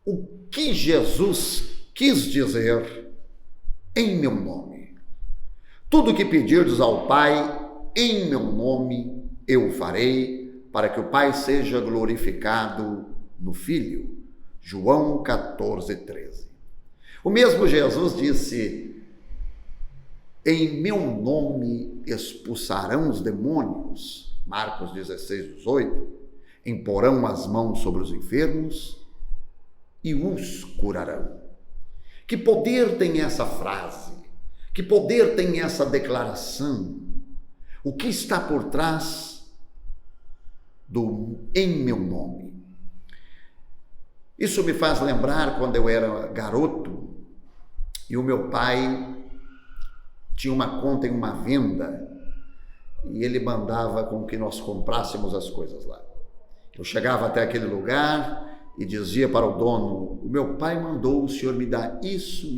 o que Jesus quis dizer em meu nome. Tudo o que pedirdes ao Pai, em meu nome eu farei, para que o Pai seja glorificado no Filho. João 14:13. O mesmo Jesus disse: em meu nome expulsarão os demônios. Marcos 16:18. Imporão as mãos sobre os enfermos e os curarão. Que poder tem essa frase? Que poder tem essa declaração? O que está por trás do em meu nome? Isso me faz lembrar quando eu era garoto e o meu pai tinha uma conta em uma venda e ele mandava com que nós comprássemos as coisas lá. Eu chegava até aquele lugar e dizia para o dono: o meu pai mandou o senhor me dar isso.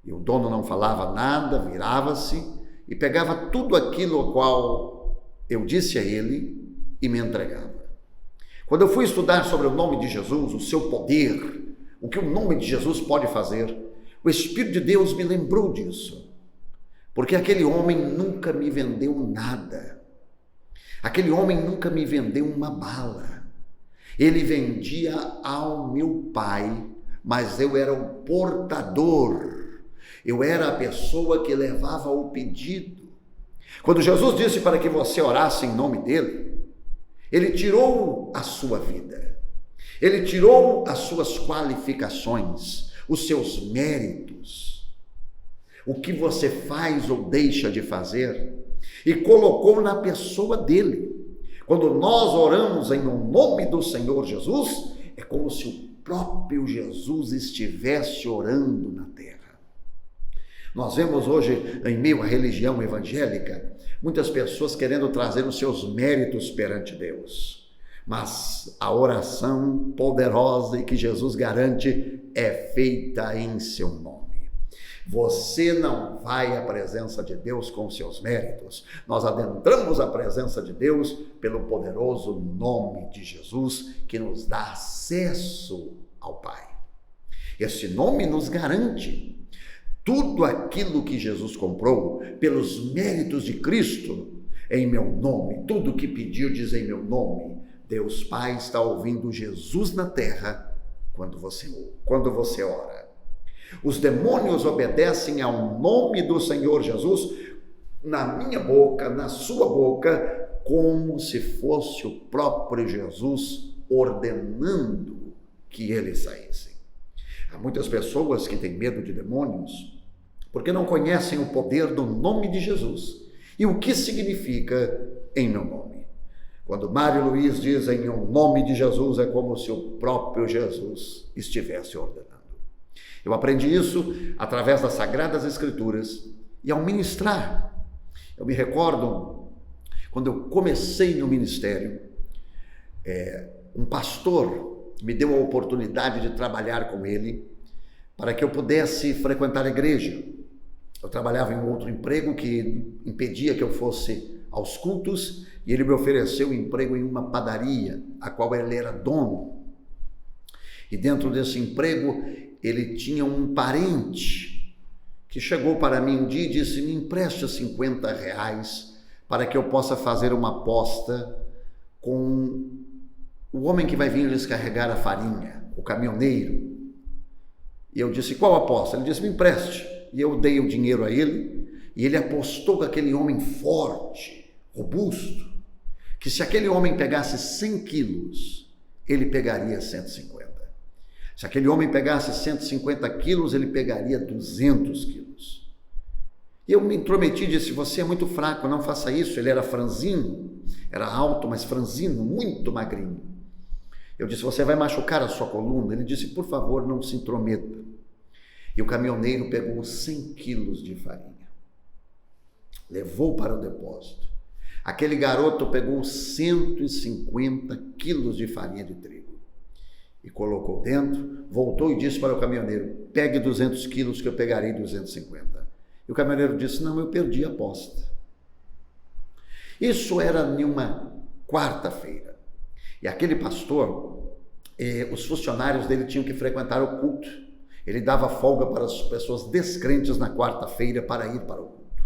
E o dono não falava nada, virava-se e pegava tudo aquilo ao qual eu disse a ele e me entregava. Quando eu fui estudar sobre o nome de Jesus, o seu poder, o que o nome de Jesus pode fazer, o Espírito de Deus me lembrou disso, porque aquele homem nunca me vendeu nada. Aquele homem nunca me vendeu uma bala. Ele vendia ao meu pai, mas eu era o portador. Eu era a pessoa que levava o pedido. Quando Jesus disse para que você orasse em nome dele, ele tirou a sua vida. Ele tirou as suas qualificações, os seus méritos, o que você faz ou deixa de fazer, e colocou na pessoa dele. Quando nós oramos em nome do Senhor Jesus, é como se o próprio Jesus estivesse orando na terra. Nós vemos hoje, em meio à religião evangélica, muitas pessoas querendo trazer os seus méritos perante Deus. Mas a oração poderosa e que Jesus garante é feita em seu nome. Você não vai à presença de Deus com seus méritos. Nós adentramos a presença de Deus pelo poderoso nome de Jesus, que nos dá acesso ao Pai. Esse nome nos garante tudo aquilo que Jesus comprou pelos méritos de Cristo em meu nome. Tudo que pedirdes em meu nome. Deus Pai está ouvindo Jesus na terra quando você ora. Os demônios obedecem ao nome do Senhor Jesus na minha boca, na sua boca, como se fosse o próprio Jesus ordenando que eles saíssem. Há muitas pessoas que têm medo de demônios porque não conhecem o poder do nome de Jesus e o que significa em meu nome. Quando Mário Luiz diz em nome de Jesus, é como se o próprio Jesus estivesse ordenando. Eu aprendi isso através das Sagradas Escrituras e ao ministrar. Eu me recordo, quando eu comecei no ministério, um pastor me deu a oportunidade de trabalhar com ele para que eu pudesse frequentar a igreja. Eu trabalhava em um outro emprego que impedia que eu fosse aos cultos e ele me ofereceu um emprego em uma padaria, a qual ele era dono. E dentro desse emprego, ele tinha um parente que chegou para mim um dia e disse: me empreste R$50 para que eu possa fazer uma aposta com o homem que vai vir descarregar a farinha, o caminhoneiro. E eu disse: qual aposta? Ele disse: me empreste. E eu dei o dinheiro a ele e ele apostou com aquele homem forte, robusto, que se aquele homem pegasse 100 quilos, ele pegaria 150. Se aquele homem pegasse 150 quilos, ele pegaria 200 quilos. E eu me intrometi e disse: você é muito fraco, não faça isso. Ele era franzino, era alto, mas franzino, muito magrinho. Eu disse: você vai machucar a sua coluna. Ele disse: por favor, não se intrometa. E o caminhoneiro pegou 100 quilos de farinha, levou para o depósito. Aquele garoto pegou 150 quilos de farinha de trigo e colocou dentro, voltou e disse para o caminhoneiro: pegue 200 quilos que eu pegarei 250. E o caminhoneiro disse: não, eu perdi a aposta. Isso era em uma quarta-feira. E aquele pastor os funcionários dele tinham que frequentar o culto. Ele dava folga para as pessoas descrentes na quarta-feira para ir para o culto.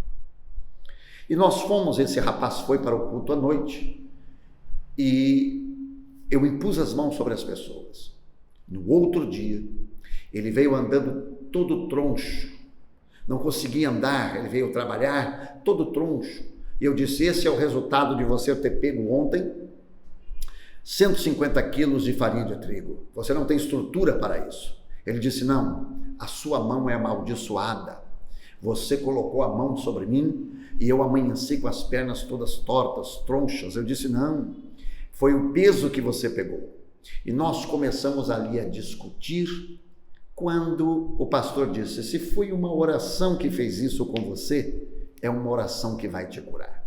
E nós fomos, esse rapaz foi para o culto à noite, e eu impus as mãos sobre as pessoas. No outro dia, ele veio andando todo troncho, não conseguia andar, ele veio trabalhar todo troncho. E eu disse: esse é o resultado de você ter pego ontem 150 quilos de farinha de trigo. Você não tem estrutura para isso. Ele disse: não, a sua mão é amaldiçoada. Você colocou a mão sobre mim e eu amanheci com as pernas todas tortas, tronchas. Eu disse: não, foi o peso que você pegou. E nós começamos ali a discutir, quando o pastor disse: se foi uma oração que fez isso com você, é uma oração que vai te curar.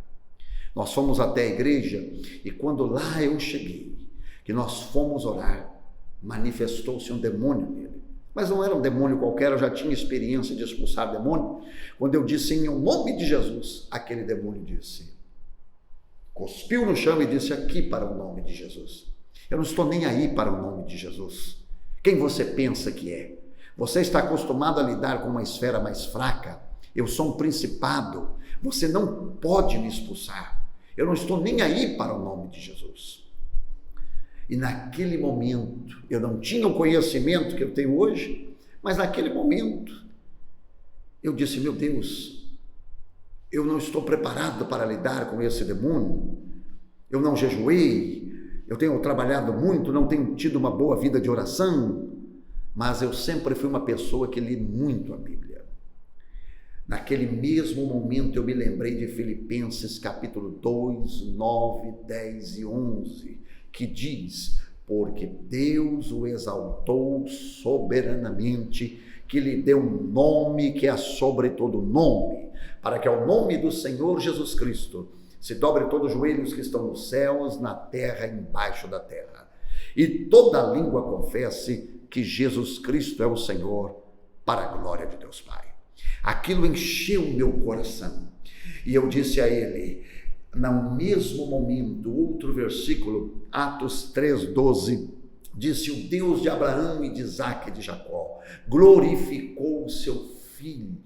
Nós fomos até a igreja, e quando lá eu cheguei, que nós fomos orar, manifestou-se um demônio nele. Mas não era um demônio qualquer, eu já tinha experiência de expulsar demônio. Quando eu disse em nome de Jesus, aquele demônio disse, cuspiu no chão e disse: aqui para o nome de Jesus. Eu não estou nem aí para o nome de Jesus. Quem você pensa que é? Você está acostumado a lidar com uma esfera mais fraca. Eu sou um principado. Você não pode me expulsar. Eu não estou nem aí para o nome de Jesus. E naquele momento, eu não tinha o conhecimento que eu tenho hoje, mas naquele momento, eu disse: meu Deus, eu não estou preparado para lidar com esse demônio. Eu não jejuei, eu tenho trabalhado muito, não tenho tido uma boa vida de oração, mas eu sempre fui uma pessoa que li muito a Bíblia. Naquele mesmo momento eu me lembrei de Filipenses capítulo 2, 9, 10 e 11, que diz: porque Deus o exaltou soberanamente, que lhe deu um nome que é sobre todo nome, para que ao nome do Senhor Jesus Cristo se dobre todos os joelhos que estão nos céus, na terra e embaixo da terra, e toda língua confesse que Jesus Cristo é o Senhor, para a glória de Deus Pai. Aquilo encheu o meu coração, e eu disse a ele, no mesmo momento, outro versículo, Atos 3:12, disse: o Deus de Abraão e de Isaque e de Jacó glorificou o seu filho.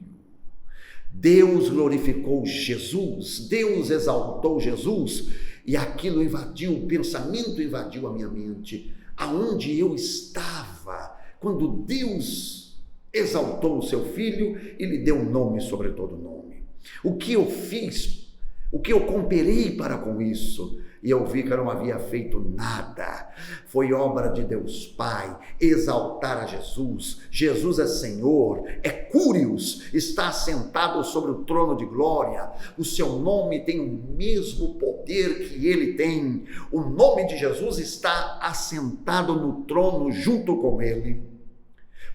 Deus glorificou Jesus, Deus exaltou Jesus, e aquilo invadiu, o pensamento invadiu a minha mente, aonde eu estava, quando Deus exaltou o seu filho e lhe deu um nome sobre todo nome. O que eu fiz, o que eu cooperei para com isso? E eu vi que eu não havia feito nada. Foi obra de Deus Pai, exaltar a Jesus. Jesus é Senhor, é Cúrios, está assentado sobre o trono de glória. O seu nome tem o mesmo poder que ele tem. O nome de Jesus está assentado no trono junto com ele.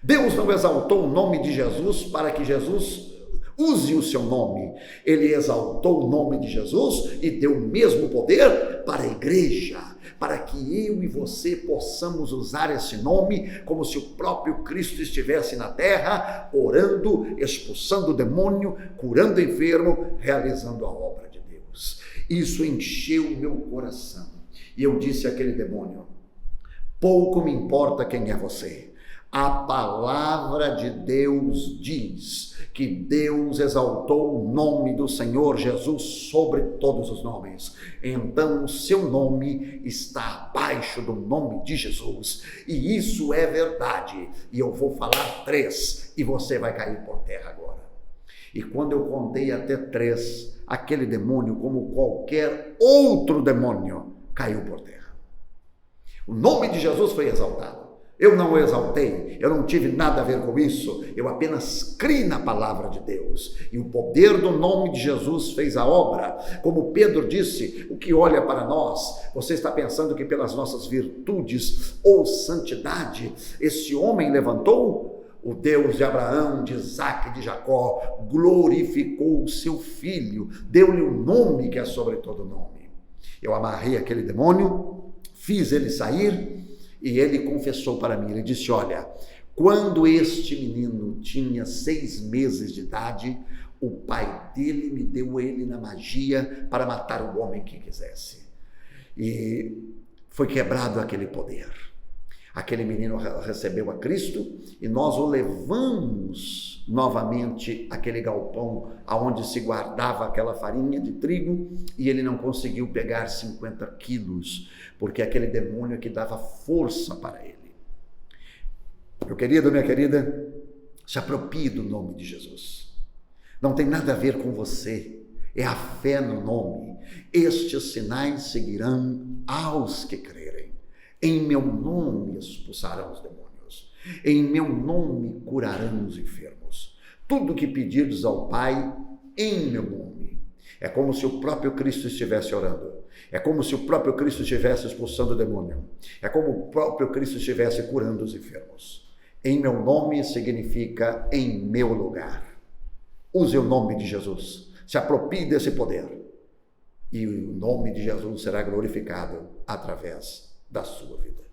Deus não exaltou o nome de Jesus para que Jesus use o seu nome. Ele exaltou o nome de Jesus e deu o mesmo poder para a igreja, para que eu e você possamos usar esse nome como se o próprio Cristo estivesse na terra, orando, expulsando o demônio, curando o enfermo, realizando a obra de Deus. Isso encheu o meu coração. E eu disse àquele demônio: pouco me importa quem é você. A palavra de Deus diz que Deus exaltou o nome do Senhor Jesus sobre todos os nomes. Então o seu nome está abaixo do nome de Jesus. E isso é verdade. E eu vou falar 3 e você vai cair por terra agora. E quando eu contei até 3, aquele demônio, como qualquer outro demônio, caiu por terra. O nome de Jesus foi exaltado. Eu não o exaltei, eu não tive nada a ver com isso, eu apenas criei na palavra de Deus, e o poder do nome de Jesus fez a obra. Como Pedro disse: o que olha para nós, você está pensando que pelas nossas virtudes ou santidade, esse homem levantou? O Deus de Abraão, de Isaque e de Jacó glorificou o seu filho, deu-lhe um nome que é sobre todo nome. Eu amarrei aquele demônio, fiz ele sair, e ele confessou para mim, ele disse: olha, quando este menino tinha 6 meses de idade, o pai dele me deu ele na magia para matar o homem que quisesse. E foi quebrado aquele poder. Aquele menino recebeu a Cristo e nós o levamos novamente àquele galpão aonde se guardava aquela farinha de trigo, e ele não conseguiu pegar 50 quilos, porque aquele demônio é que dava força para ele. Meu querido, minha querida, se aproprie do nome de Jesus. Não tem nada a ver com você, é a fé no nome. Estes sinais seguirão aos que crerem. Em meu nome expulsarão os demônios. Em meu nome curarão os enfermos. Tudo que pedirdes ao Pai, em meu nome. É como se o próprio Cristo estivesse orando. É como se o próprio Cristo estivesse expulsando o demônio. É como o próprio Cristo estivesse curando os enfermos. Em meu nome significa em meu lugar. Use o nome de Jesus. Se aproprie desse poder. E o nome de Jesus será glorificado através da sua vida.